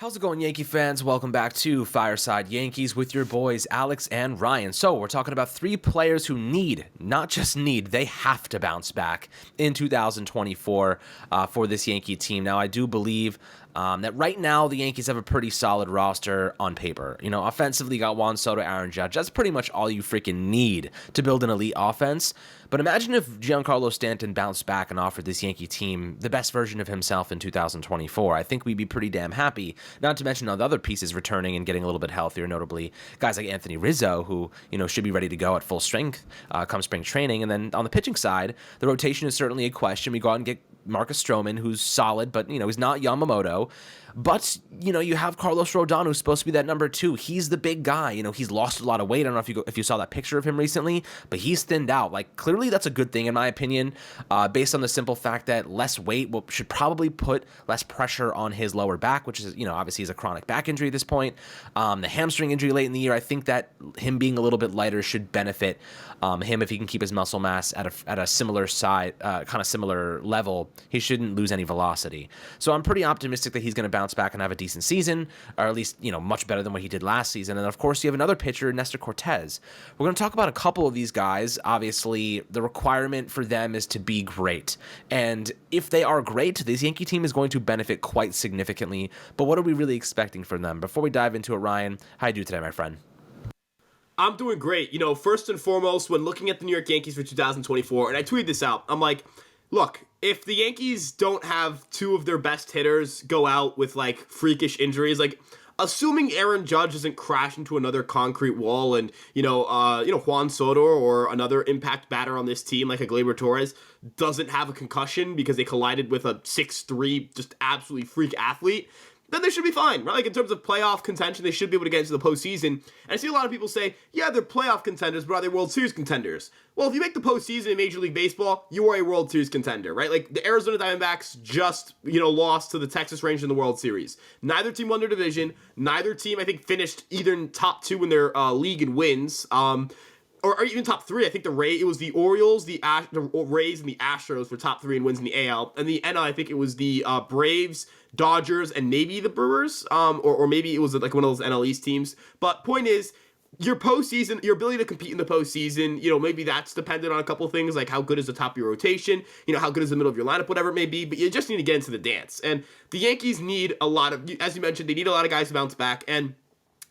How's it going, Yankee fans? Welcome back to Fireside Yankees with your boys Alex and Ryan. So we're talking about three players who not just need, they have to bounce back in 2024 for this Yankee team. Now, I do believe that right now the Yankees have a pretty solid roster on paper. You know, offensively, you got Juan Soto, Aaron Judge. That's pretty much all you freaking need to build an elite offense. But imagine if Giancarlo Stanton bounced back and offered this Yankee team the best version of himself in 2024. I think we'd be pretty damn happy. Not to mention all the other pieces returning and getting a little bit healthier, notably guys like Anthony Rizzo, who, you know, should be ready to go at full strength come spring training. And then on the pitching side, the rotation is certainly a question. We go out and get Marcus Stroman, who's solid, but, you know, he's not Yamamoto. But, you know, you have Carlos Rodon, who's supposed to be that number two. He's the big guy. You know, he's lost a lot of weight. I don't know if you saw that picture of him recently, but he's thinned out. Like, clearly that's a good thing, in my opinion, based on the simple fact that less weight should probably put less pressure on his lower back, which is, you know, obviously he's a chronic back injury at this point. The hamstring injury late in the year, I think that him being a little bit lighter should benefit him if he can keep his muscle mass at a similar similar level. He shouldn't lose any velocity. So I'm pretty optimistic that he's going to bounce back and have a decent season, or at least, you know, much better than what he did last season. And of course, you have another pitcher, Nestor Cortez. We're going to talk about a couple of these guys. Obviously, the requirement for them is to be great. And if they are great, this Yankee team is going to benefit quite significantly. But what are we really expecting from them? Before we dive into it, Ryan, how you do today, my friend? I'm doing great. You know, first and foremost, when looking at the New York Yankees for 2024, and I tweeted this out, I'm like, look, if the Yankees don't have two of their best hitters go out with, like, freakish injuries, like, assuming Aaron Judge doesn't crash into another concrete wall and, Juan Soto or another impact batter on this team, like a Gleyber Torres, doesn't have a concussion because they collided with a 6'3", just absolutely freak athlete, then they should be fine, right? Like, in terms of playoff contention, they should be able to get into the postseason. And I see a lot of people say, yeah, they're playoff contenders, but are they World Series contenders? Well, if you make the postseason in Major League Baseball, you are a World Series contender, right? Like, the Arizona Diamondbacks just, lost to the Texas Rangers in the World Series. Neither team won their division. Neither team, I think, finished either in top two in their league in wins. Or even top three. I think it was the Orioles, the Rays, and the Astros for top three in wins in the AL. And the NL, I think it was the Braves, Dodgers, and maybe the Brewers, or maybe it was like one of those NL East teams. But point is, your postseason, your ability to compete in the postseason, maybe that's dependent on a couple of things, like how good is the top of your rotation, how good is the middle of your lineup, whatever it may be, but you just need to get into the dance. And the Yankees need a lot of, as you mentioned, they need a lot of guys to bounce back, and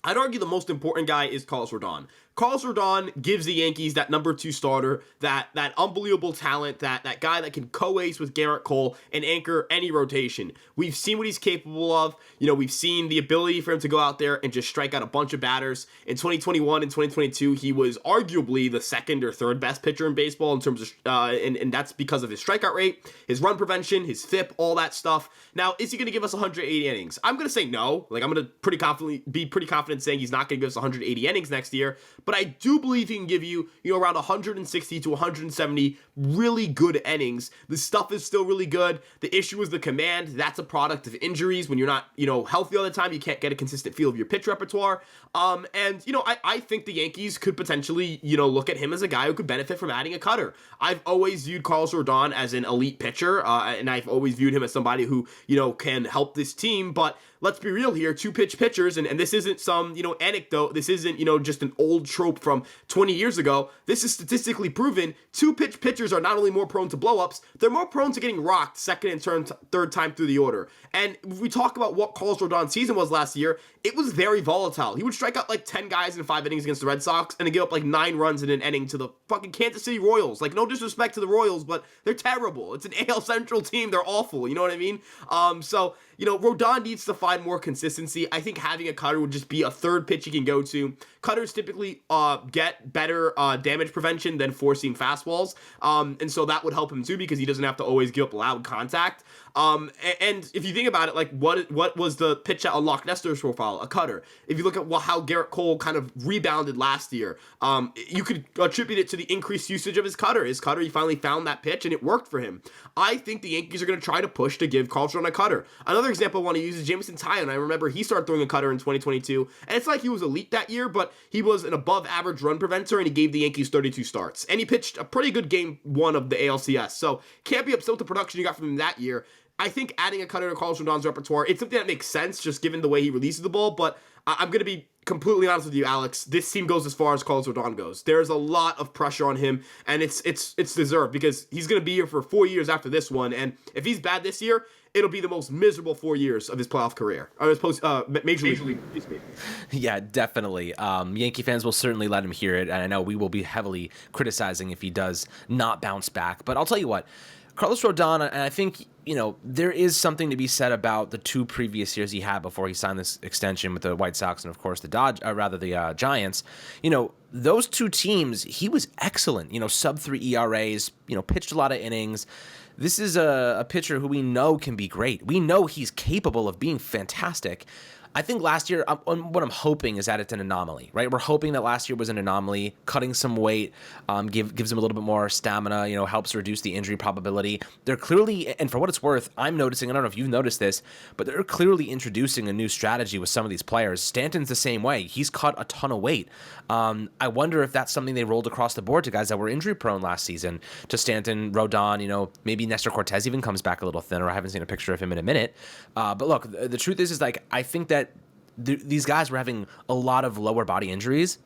I'd argue the most important guy is Carlos Rodon. Carlos Rodon gives the Yankees that number two starter, that unbelievable talent, that guy that can co-ace with Garrett Cole and anchor any rotation. We've seen what he's capable of. We've seen the ability for him to go out there and just strike out a bunch of batters. In 2021 and 2022, he was arguably the second or third best pitcher in baseball in terms of, and that's because of his strikeout rate, his run prevention, his FIP, all that stuff. Now, is he going to give us 180 innings? I'm going to say no. Like, I'm going to be pretty confident saying he's not going to give us 180 innings next year. But I do believe he can give you, around 160 to 170 really good innings. The stuff is still really good. The issue is the command. That's a product of injuries. When you're not, healthy all the time, you can't get a consistent feel of your pitch repertoire. I think the Yankees could potentially, look at him as a guy who could benefit from adding a cutter. I've always viewed Carlos Rodon as an elite pitcher, and I've always viewed him as somebody who, can help this team. But let's be real here, two-pitch pitchers, and this isn't some, anecdote. This isn't, just an old trope from 20 years ago. This is statistically proven. Two-pitch pitchers are not only more prone to blow-ups, they're more prone to getting rocked second and third time through the order. And if we talk about what Carlos Rodon's season was last year, it was very volatile. He would strike out like 10 guys in 5 innings against the Red Sox and then give up like 9 runs in an inning to the fucking Kansas City Royals. Like, no disrespect to the Royals, but they're terrible. It's an AL Central team. They're awful. You know what I mean? Rodon needs to find more consistency. I think having a cutter would just be a third pitch he can go to. Cutters typically get better damage prevention than four-seam fastballs, and so that would help him too because he doesn't have to always give up loud contact. And if you think about it, like what was the pitch that unlocked Nestor's profile? A cutter. If you look at how Garrett Cole kind of rebounded last year, you could attribute it to the increased usage of his cutter. He finally found that pitch and it worked for him. I think the Yankees are going to try to push to give Carlos Rodon a cutter. Another example I want to use is Jameson Taillon. I remember he started throwing a cutter in 2022, and it's like he was elite that year, but he was an above-average run preventer, and he gave the Yankees 32 starts. And he pitched a pretty good game one of the ALCS, so can't be upset with the production you got from him that year. I think adding a cutter to Carlos Rodon's repertoire, it's something that makes sense just given the way he releases the ball. But I'm going to be completely honest with you, Alex. This team goes as far as Carlos Rodon goes. There's a lot of pressure on him, and it's deserved because he's going to be here for 4 years after this one. And if he's bad this year, it'll be the most miserable 4 years of his playoff career, or his major league. Yeah, definitely. Yankee fans will certainly let him hear it, and I know we will be heavily criticizing if he does not bounce back. But I'll tell you what, Carlos Rodon, and I think, there is something to be said about the 2 previous years he had before he signed this extension with the White Sox and, of course, the Giants. Those 2 teams, he was excellent. Sub-3 ERAs, pitched a lot of innings. This is a pitcher who we know can be great. We know he's capable of being fantastic. I think last year, what I'm hoping is that it's an anomaly, right? We're hoping that last year was an anomaly, cutting some weight, gives him a little bit more stamina, helps reduce the injury probability. They're clearly, and for what it's worth, I'm noticing, I don't know if you've noticed this, but they're clearly introducing a new strategy with some of these players. Stanton's the same way. He's cut a ton of weight. I wonder if that's something they rolled across the board to guys that were injury prone last season, to Stanton, Rodon, maybe Nestor Cortez even comes back a little thinner. I haven't seen a picture of him in a minute. But look, the truth is I think that these guys were having a lot of lower body injuries.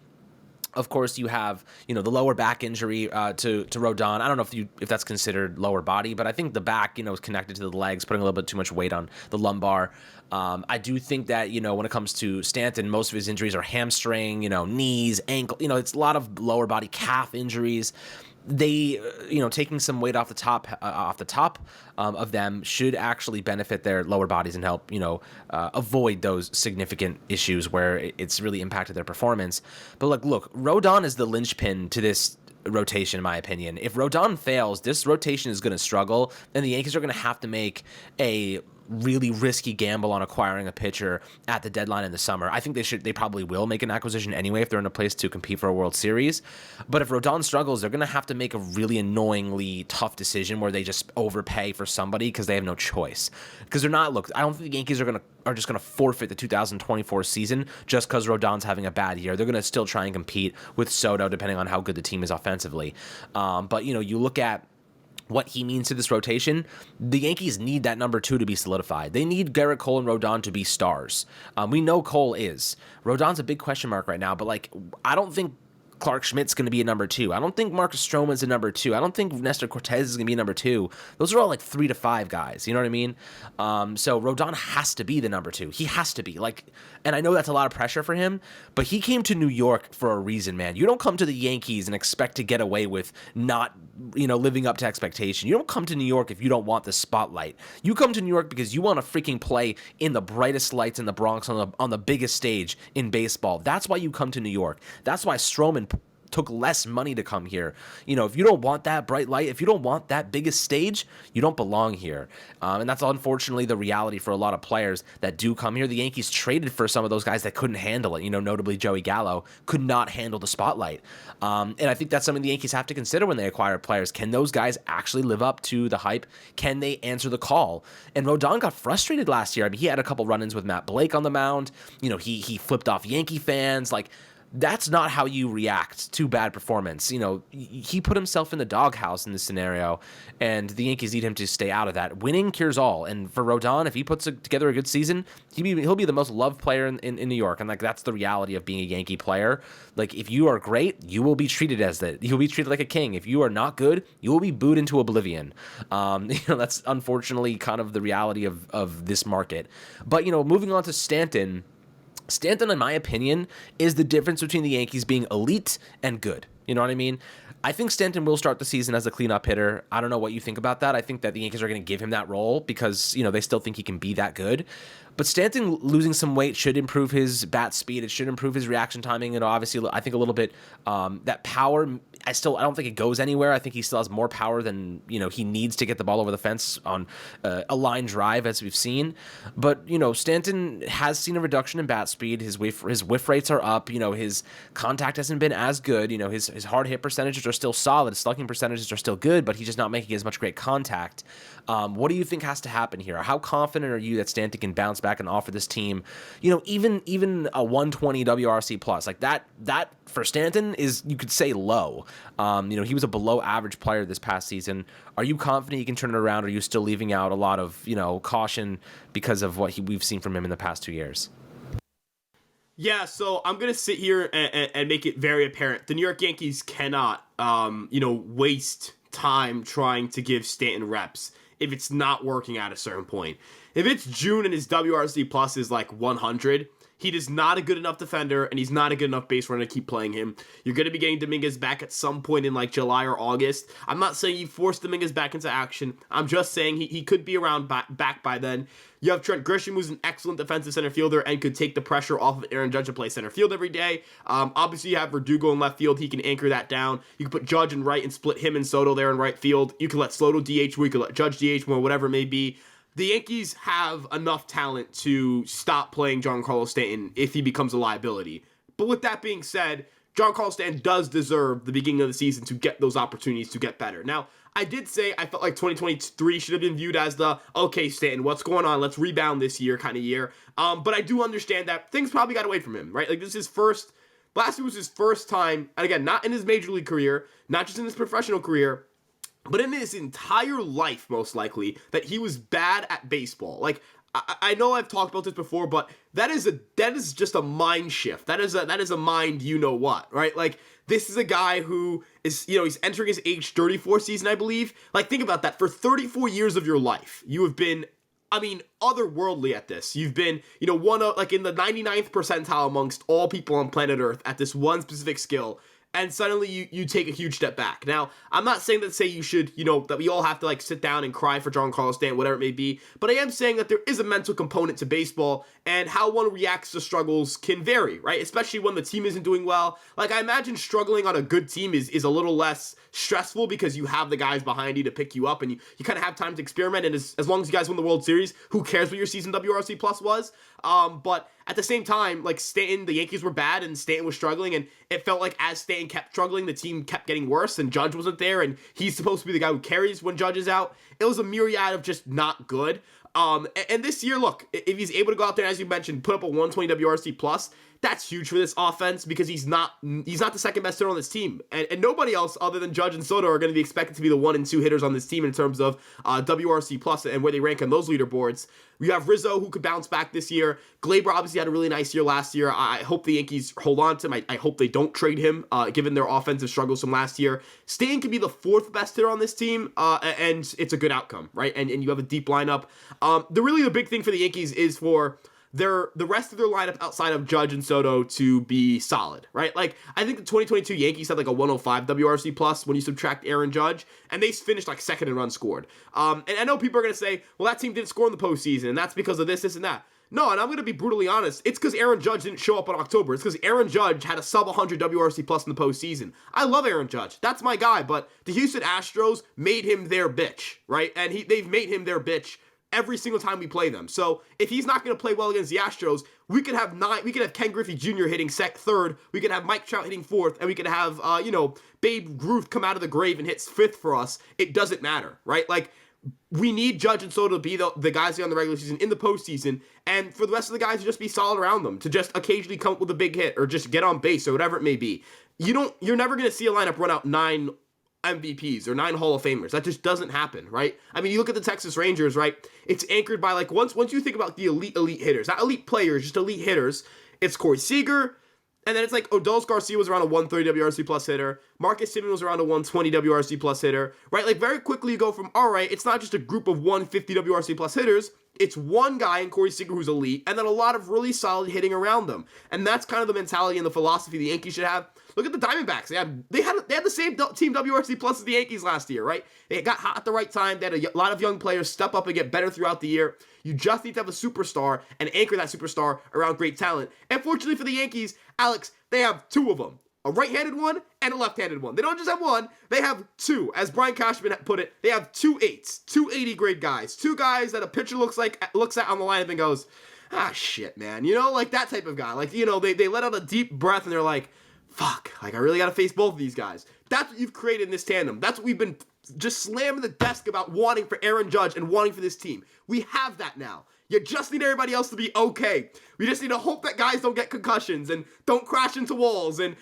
Of course, you have, the lower back injury to Rodon. I don't know if that's considered lower body, but I think the back, is connected to the legs, putting a little bit too much weight on the lumbar. I do think that, when it comes to Stanton, most of his injuries are hamstring, knees, ankle. It's a lot of lower body calf injuries. They, taking some weight off the top of them should actually benefit their lower bodies and help, avoid those significant issues where it's really impacted their performance. But look, Rodon is the linchpin to this rotation, in my opinion. If Rodon fails, this rotation is going to struggle, and the Yankees are going to have to make a really risky gamble on acquiring a pitcher at the deadline in the summer. I think they probably will make an acquisition anyway if they're in a place to compete for a World Series. But if Rodon struggles, they're going to have to make a really annoyingly tough decision where they just overpay for somebody because they have no choice. Because I don't think the Yankees are just going to forfeit the 2024 season just because Rodon's having a bad year. They're going to still try and compete with Soto depending on how good the team is offensively. But you look at what he means to this rotation, the Yankees need that number 2 to be solidified. They need Garrett Cole and Rodon to be stars. We know Cole is. Rodon's a big question mark right now, but I don't think Clark Schmidt's going to be a number 2. I don't think Marcus Stroman's a number 2. I don't think Nestor Cortez is going to be a number 2. Those are all 3 to 5 guys. You know what I mean? So Rodon has to be the number 2. He has to be. And I know that's a lot of pressure for him, but he came to New York for a reason, man. You don't come to the Yankees and expect to get away with not, living up to expectation. You don't come to New York if you don't want the spotlight. You come to New York because you want to freaking play in the brightest lights in the Bronx on the biggest stage in baseball. That's why you come to New York. That's why Stroman took less money to come here. If you don't want that bright light, if you don't want that biggest stage, you don't belong here. And that's unfortunately the reality for a lot of players that do come here. The Yankees traded for some of those guys that couldn't handle it. Notably Joey Gallo could not handle the spotlight. And I think that's something the Yankees have to consider when they acquire players. Can those guys actually live up to the hype? Can they answer the call? And Rodon got frustrated last year. I mean, he had a couple run-ins with Matt Blake on the mound. He flipped off Yankee fans. That's not how you react to bad performance. He put himself in the doghouse in this scenario, and the Yankees need him to stay out of that. Winning cures all. And for Rodon, if he puts together a good season, he'll be the most loved player in New York. And that's the reality of being a Yankee player. If you are great, you will be treated as that. You'll be treated like a king. If you are not good, you will be booed into oblivion. That's unfortunately kind of the reality of this market. But moving on to Stanton, in my opinion, is the difference between the Yankees being elite and good. You know what I mean? I think Stanton will start the season as a cleanup hitter. I don't know what you think about that. I think that the Yankees are going to give him that role because, they still think he can be that good. But Stanton losing some weight should improve his bat speed. It should improve his reaction timing. And obviously, I think a little bit that power. I don't think it goes anywhere. I think he still has more power than he needs to get the ball over the fence on a line drive, as we've seen. But Stanton has seen a reduction in bat speed. His whiff rates are up. His contact hasn't been as good. His hard hit percentages are still solid. His slugging percentages are still good, but he's just not making as much great contact. What do you think has to happen here? How confident are you that Stanton can bounce back back and offer this team, even a 120 WRC plus, like that for Stanton is, you could say, low. He was a below average player this past season. Are you confident he can turn it around? Or are you still leaving out a lot of, caution because of what we've seen from him in the past 2 years? Yeah, so I'm going to sit here and make it very apparent. The New York Yankees cannot, waste time trying to give Stanton reps if it's not working at a certain point. If it's June and his WRC plus is like 100, he is not a good enough defender, and he's not a good enough base runner to keep playing him. You're going to be getting Dominguez back at some point in like July or August. I'm not saying you force Dominguez back into action. I'm just saying he could be around back by then. You have Trent Grisham, who's an excellent defensive center fielder and could take the pressure off of Aaron Judge to play center field every day. Obviously, you have Verdugo in left field. He can anchor that down. You can put Judge in right and split him and Soto there in right field. You can let Soto DH more. You can let Judge DH more, whatever it may be. The Yankees have enough talent to stop playing Giancarlo Stanton if he becomes a liability. But with that being said, Giancarlo Stanton does deserve the beginning of the season to get those opportunities to get better. Now, I did say I felt like 2023 should have been viewed as the, okay, Stanton, what's going on? Let's rebound this year kind of year. But I do understand that things probably got away from him, right? Like, this is last year was his first time, and again, not in his major league career, not just in his professional career, but in his entire life, most likely, that he was bad at baseball. Like, I know I've talked about this before, but that is just a mind shift. That is a mind you-know-what, right? Like, this is a guy who is, he's entering his age 34 season, I believe. Like, think about that. For 34 years of your life, you have been, otherworldly at this. You've been, one of, like, in the 99th percentile amongst all people on planet Earth at this one specific skill. And suddenly you take a huge step back. Now, I'm not saying that you should, that we all have to like sit down and cry for Giancarlo Stanton, whatever it may be, but I am saying that there is a mental component to baseball, and how one reacts to struggles can vary, right? Especially when the team isn't doing well. Like, I imagine struggling on a good team is a little less stressful because you have the guys behind you to pick you up, and you kind of have time to experiment, and as long as you guys win the World Series, who cares what your season WRC plus was? But at the same time, like, Stanton, the Yankees were bad and Stanton was struggling, and it felt like as Stanton kept struggling, the team kept getting worse, and Judge wasn't there, and he's supposed to be the guy who carries when Judge is out. It was a myriad of just not good. And this year, look, if he's able to go out there, as you mentioned, put up a 120 WRC plus, that's huge for this offense because he's not the second best hitter on this team. And nobody else other than Judge and Soto are going to be expected to be the 1 and 2 hitters on this team in terms of WRC plus and where they rank on those leaderboards. You have Rizzo, who could bounce back this year. Glaber obviously had a really nice year last year. I hope the Yankees hold on to him. I hope they don't trade him, given their offensive struggles from last year. Stanton can be the 4th best hitter on this team, and it's a good outcome, right? And you have a deep lineup. The big thing for the Yankees is for the rest of their lineup outside of Judge and Soto to be solid, right? Like, I think the 2022 Yankees had like a 105 WRC plus when you subtract Aaron Judge, and they finished like second in runs scored. And I know people are going to say, well, that team didn't score in the postseason, and that's because of this, and that. No, and I'm going to be brutally honest. It's because Aaron Judge didn't show up in October. It's because Aaron Judge had a sub 100 WRC plus in the postseason. I love Aaron Judge. That's my guy, but the Houston Astros made him their bitch, right? And they've made him their bitch every single time we play them. So if he's not going to play well against the Astros, we could have Ken Griffey Jr. hitting third, we could have Mike Trout hitting fourth, and we could have Babe Ruth come out of the grave and hit fifth for us. It doesn't matter, right? Like, we need Judge and Soto to be the guys on the regular season, in the postseason, and for the rest of the guys to just be solid around them, to just occasionally come up with a big hit or just get on base or whatever it may be. You're never going to see a lineup run out 9 MVPs or 9 Hall of Famers. That just doesn't happen, right? I mean, you look at the Texas Rangers, right? It's anchored by, like, once you think about the elite hitters, not elite players, just elite hitters, it's Corey Seager, and then it's like Odell Garcia was around a 130 WRC plus hitter. Marcus Semien was around a 120 WRC plus hitter, right? Like, very quickly you go from, all right, it's not just a group of 150 WRC plus hitters. It's one guy in Corey Seager who's elite, and then a lot of really solid hitting around them. And that's kind of the mentality and the philosophy the Yankees should have. Look at the Diamondbacks. They had the same team WRC plus as the Yankees last year, right? They got hot at the right time. They had a lot of young players step up and get better throughout the year. You just need to have a superstar and anchor that superstar around great talent. And fortunately for the Yankees, Alex, they have 2 of them. A right-handed one and a left-handed one. They don't just have one, they have 2. As Brian Cashman put it, they have 2 8s, 2 80-grade guys. 2 guys that a pitcher looks at on the lineup and goes, ah, shit, man. Like that type of guy. Like, they let out a deep breath and they're like, fuck, like, I really got to face both of these guys. That's what you've created in this tandem. That's what we've been just slamming the desk about wanting for Aaron Judge and wanting for this team. We have that now. You just need everybody else to be okay. We just need to hope that guys don't get concussions and don't crash into walls. And,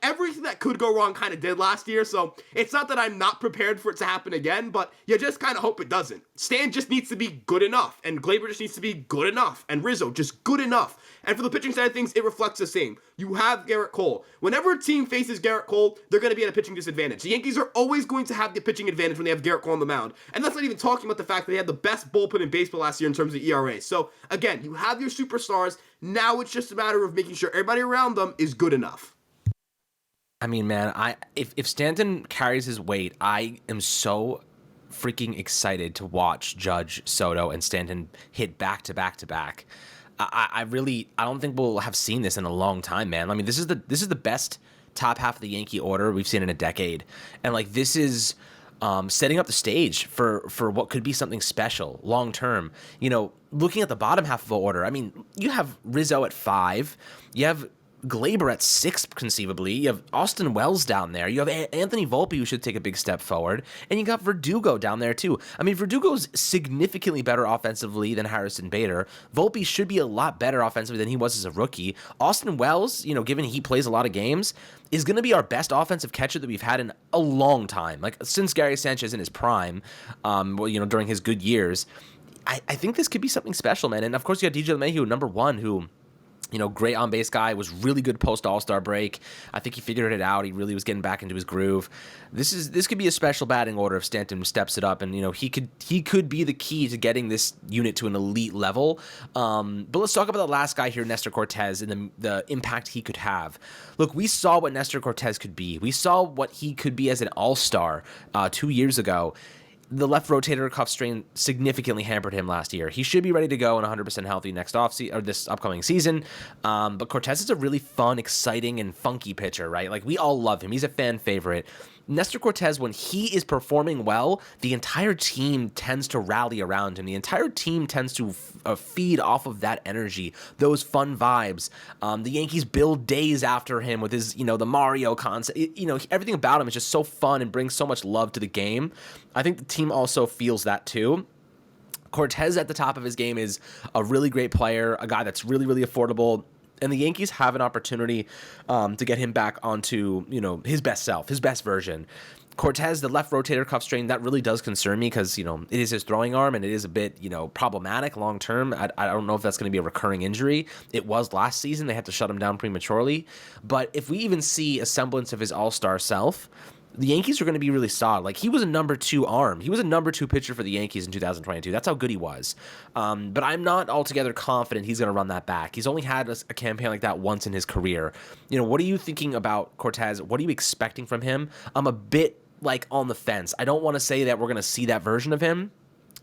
everything that could go wrong kind of did last year, so it's not that I'm not prepared for it to happen again, but you just kind of hope it doesn't. Stan just needs to be good enough, and Glaber just needs to be good enough, and Rizzo just good enough. And for the pitching side of things, it reflects the same. You have Garrett Cole. Whenever a team faces Garrett Cole, they're going to be at a pitching disadvantage. The Yankees are always going to have the pitching advantage when they have Garrett Cole on the mound. And that's not even talking about the fact that they had the best bullpen in baseball last year in terms of ERA. So, again, you have your superstars. Now it's just a matter of making sure everybody around them is good enough. I mean, man, if Stanton carries his weight, I am so freaking excited to watch Judge, Soto, and Stanton hit back to back to back. I don't think we'll have seen this in a long time, man. I mean, this is the best top half of the Yankee order we've seen in a decade, and like this is setting up the stage for what could be something special long term. You know, looking at the bottom half of the order, I mean, you have Rizzo at 5, you have Glaber at 6, conceivably. You have Austin Wells down there. You have Anthony Volpe, who should take a big step forward. And you got Verdugo down there, too. I mean, Verdugo's significantly better offensively than Harrison Bader. Volpe should be a lot better offensively than he was as a rookie. Austin Wells, you know, given he plays a lot of games, is going to be our best offensive catcher that we've had in a long time. Like, since Gary Sanchez in his prime, during his good years. I think this could be something special, man. And, of course, you got DJ LeMahieu, number 1, who... You know, great on-base guy, was really good post-All-Star break. I think he figured it out. He really was getting back into his groove. This could be a special batting order if Stanton steps it up, and, you know, he could be the key to getting this unit to an elite level. But let's talk about the last guy here, Nestor Cortes, and the impact he could have. Look, we saw what Nestor Cortes could be. We saw what he could be as an all-star 2 years ago. The left rotator cuff strain significantly hampered him last year. He should be ready to go and 100% healthy this upcoming season. But Cortes is a really fun, exciting, and funky pitcher, right? Like, we all love him. He's a fan favorite. Nestor Cortes, when he is performing well, the entire team tends to rally around him. The entire team tends to feed off of that energy, those fun vibes. The Yankees build days after him with his, the Mario concept. Everything about him is just so fun and brings so much love to the game. I think the team also feels that too. Cortes at the top of his game is a really great player, a guy that's really, really affordable. And the Yankees have an opportunity to get him back onto, his best self, his best version. Cortes, the left rotator cuff strain, that really does concern me because, it is his throwing arm and it is a bit, problematic long term. I don't know if that's going to be a recurring injury. It was last season. They had to shut him down prematurely. But if we even see a semblance of his all-star self, the Yankees are going to be really solid. Like, he was a number 2 arm. He was a number 2 pitcher for the Yankees in 2022. That's how good he was. But I'm not altogether confident he's going to run that back. He's only had a campaign like that once in his career. What are you thinking about Cortes? What are you expecting from him? I'm a bit, on the fence. I don't want to say that we're going to see that version of him,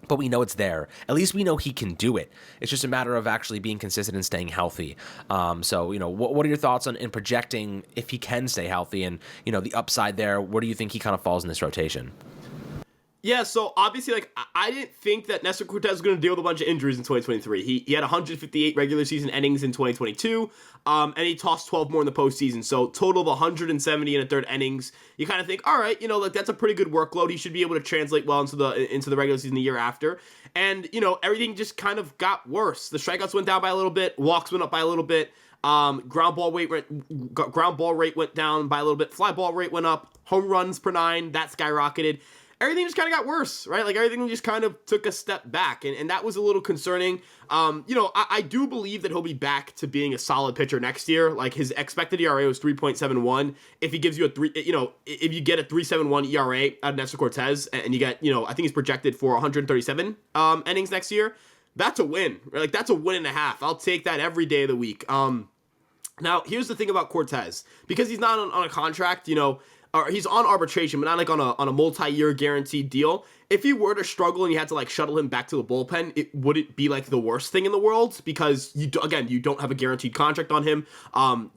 but we know it's there. At least we know he can do it. It's just a matter of actually being consistent and staying healthy. So, what are your thoughts on in projecting if he can stay healthy and, the upside there? Where do you think he kind of falls in this rotation? Yeah, so obviously, I didn't think that Nestor Cortes was going to deal with a bunch of injuries in 2023. He had 158 regular season innings in 2022, and he tossed 12 more in the postseason. So total of 170 and a third innings. You kind of think, all right, that's a pretty good workload. He should be able to translate well into the regular season the year after. And everything just kind of got worse. The strikeouts went down by a little bit, walks went up by a little bit. Ground ball rate went down by a little bit. Fly ball rate went up. Home runs per 9, that skyrocketed. Everything just kind of got worse, right? Like, everything just kind of took a step back, and that was a little concerning. I do believe that he'll be back to being a solid pitcher next year. Like, his expected ERA was 3.71. If he gives you if you get a 3.71 ERA out of Nestor Cortes, and you get, I think he's projected for 137 innings next year, that's a win. Right? Like, that's a win and a half. I'll take that every day of the week. Now, here's the thing about Cortes. Because he's not on a contract, or he's on arbitration, but not on a multi-year guaranteed deal. If he were to struggle and you had to shuttle him back to the bullpen, it wouldn't be the worst thing in the world because you don't have a guaranteed contract on him.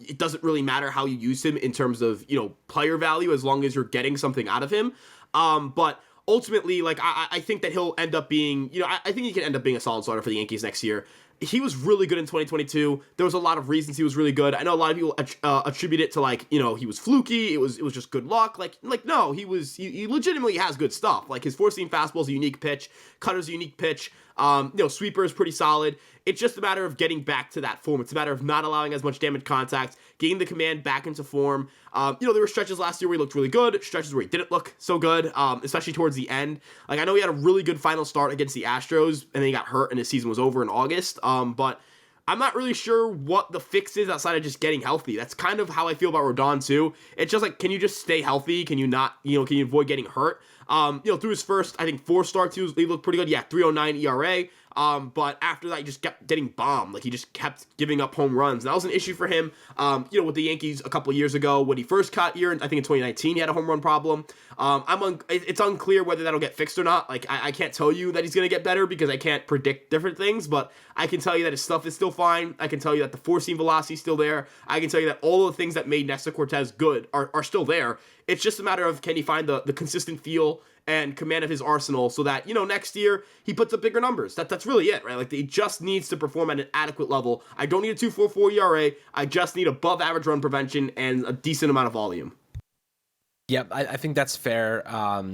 It doesn't really matter how you use him in terms of player value as long as you're getting something out of him. But ultimately, I think that he'll end up being I think he can end up being a solid starter for the Yankees next year. he was really good in 2022. There was a lot of reasons he was really good. I know a lot of people attribute it to like, you know, he was fluky. It was just good luck. Like no, he legitimately has good stuff. Like his four-seam fastball is a unique pitch. Cutter's a unique pitch. You know, sweeper is pretty solid. It's just a matter of getting back to that form. It's a matter of not allowing as much damage contact, getting the command back into form. You know, there were stretches last year where he looked really good, stretches where he didn't look so good, especially towards the end. Like, I know he had a really good final start against the Astros, and then he got hurt and his season was over in August. But I'm not really sure what the fix is outside of just getting healthy. That's kind of how I feel about Rodon too. It's just like, can you just stay healthy? Can you not, you know, can you avoid getting hurt? You know, through his first, I think, 4 starts, he looked pretty good. Yeah, 3.09 ERA. But after that, he just kept getting bombed. Like, he just kept giving up home runs. And that was an issue for him, you know, with the Yankees a couple of years ago when he first got here. I think in 2019, he had a home run problem. It's unclear whether that'll get fixed or not. Like, I can't tell you that he's going to get better because I can't predict different things, but I can tell you that his stuff is still fine. I can tell you that the four-seam velocity is still there. I can tell you that all of the things that made Nestor Cortez good are still there. It's just a matter of, can he find the consistent feel and command of his arsenal so that, you know, next year he puts up bigger numbers. That's really it, right? Like, he just needs to perform at an adequate level. I don't need a 2.44 ERA. I just need above average run prevention and a decent amount of volume. Yep, I think that's fair.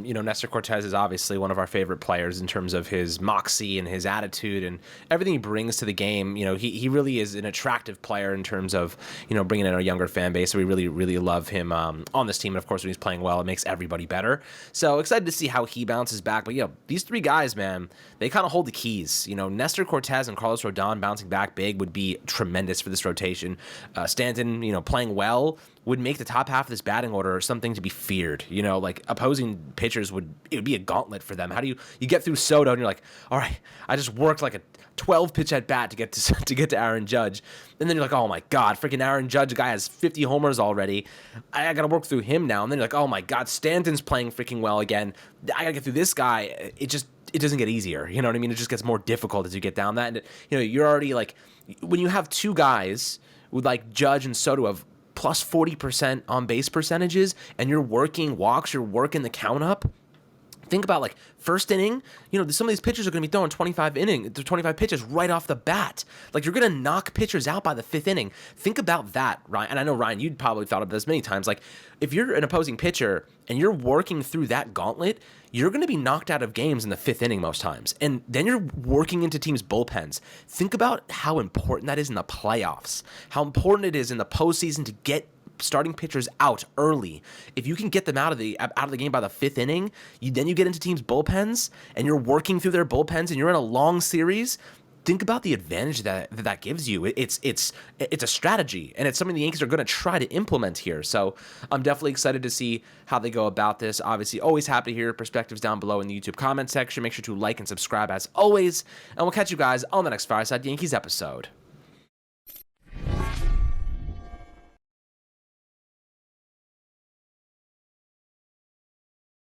You know, Nestor Cortez is obviously one of our favorite players in terms of his moxie and his attitude and everything he brings to the game. You know, he really is an attractive player in terms of, you know, bringing in a younger fan base. So we really, really love him on this team. And of course, when he's playing well, it makes everybody better. So excited to see how he bounces back. But, you know, these three guys, man, they kind of hold the keys. You know, Nestor Cortez and Carlos Rodon bouncing back big would be tremendous for this rotation. Stanton, you know, playing well would make the top half of this batting order something to be feared. You know, like opposing pitchers it would be a gauntlet for them. How do you get through Soto and you're like, all right, I just worked like a 12 pitch at bat to get to Aaron Judge, and then you're like, oh my God, freaking Aaron Judge, a guy has 50 homers already. I gotta work through him now, and then you're like, oh my God, Stanton's playing freaking well again. I gotta get through this guy. It doesn't get easier. You know what I mean? It just gets more difficult as you get down that, and you know, you're already like, when you have two guys with like Judge and Soto of plus 40% on base percentages, and you're working walks, you're working the count up. Think about like first inning, you know, some of these pitchers are going to be throwing 25 pitches right off the bat. Like, you're going to knock pitchers out by the 5th inning. Think about that, Ryan. And I know, Ryan, you'd probably thought of this many times. Like, if you're an opposing pitcher and you're working through that gauntlet, you're going to be knocked out of games in the 5th inning most times. And then you're working into teams' bullpens. Think about how important that is in the playoffs, how important it is in the postseason to get starting pitchers out early. If you can get them out of the game by the 5th inning, then you get into teams' bullpens and you're working through their bullpens and you're in a long series. Think about the advantage that gives you. It's a strategy, and it's something the Yankees are going to try to implement here. So I'm definitely excited to see how they go about this. Obviously, always happy to hear your perspectives down below in the YouTube comment section. Make sure to like and subscribe as always, and we'll catch you guys on the next Fireside Yankees episode.